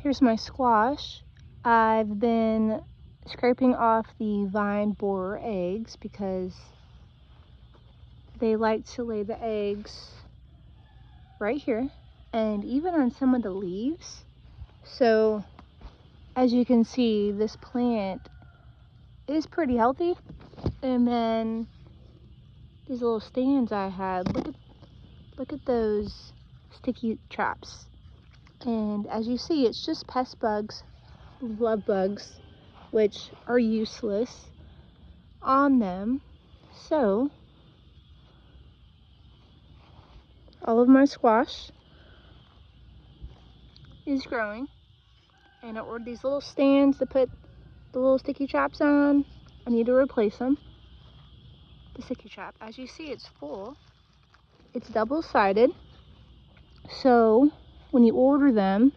Here's my squash. I've been scraping off the vine borer eggs because they like to lay the eggs right here and even on some of the leaves. So as you can see, this plant is pretty healthy. And then these little stands I had, look at those sticky traps. And as you see, it's just pest bugs, love bugs, which are useless on them. So all of my squash is growing, and I ordered these little stands to put the little sticky traps on. I need to replace them. The sticky trap, as you see, it's full. It's double-sided, so when you order them,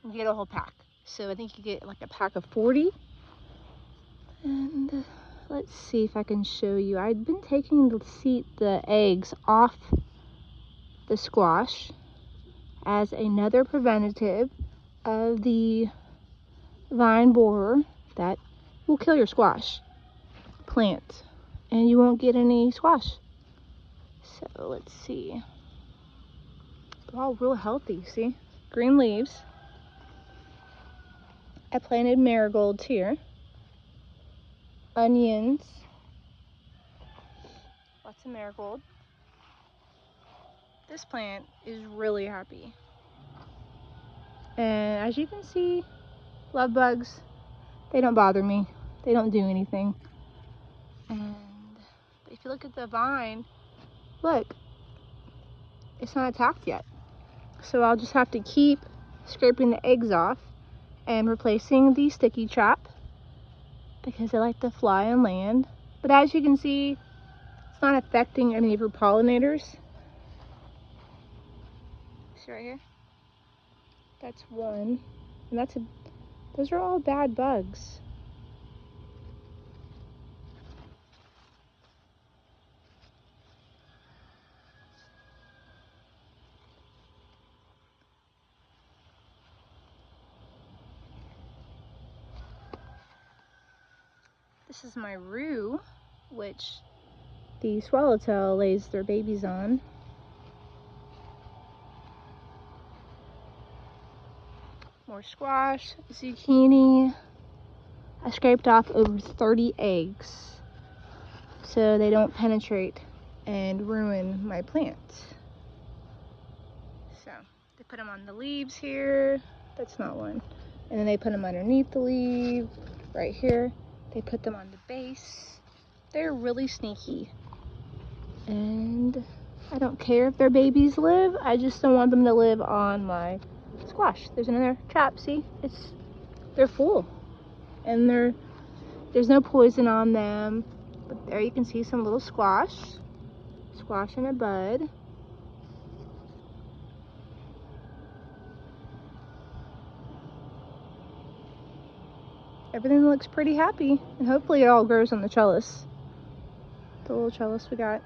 you get a whole pack. So I think you get like a pack of 40. And let's see if I can show you. I've been taking the eggs off the squash as another preventative of the vine borer that will kill your squash plant and you won't get any squash. So let's see. They're all real healthy, see? Green leaves. I planted marigolds here. Onions. Lots of marigold. This plant is really happy. And as you can see, love bugs, they don't bother me. They don't do anything. And if you look at the vine, look, it's not attacked yet. So I'll just have to keep scraping the eggs off and replacing the sticky trap because they like to fly on land. But as you can see, it's not affecting any of your pollinators. See right here? That's one. And those are all bad bugs. This is my rue, which the swallowtail lays their babies on. More squash, zucchini. I scraped off over 30 eggs so they don't penetrate and ruin my plants. So they put them on the leaves here. That's not one. And then they put them underneath the leaf right here. They put them on the base. They're really sneaky. And I don't care if their babies live. I just don't want them to live on my squash. There's another trap, see? They're full. And there's no poison on them. But there you can see some little squash. Squash in a bud. Everything looks pretty happy, and hopefully it all grows on the trellis. The little trellis we got.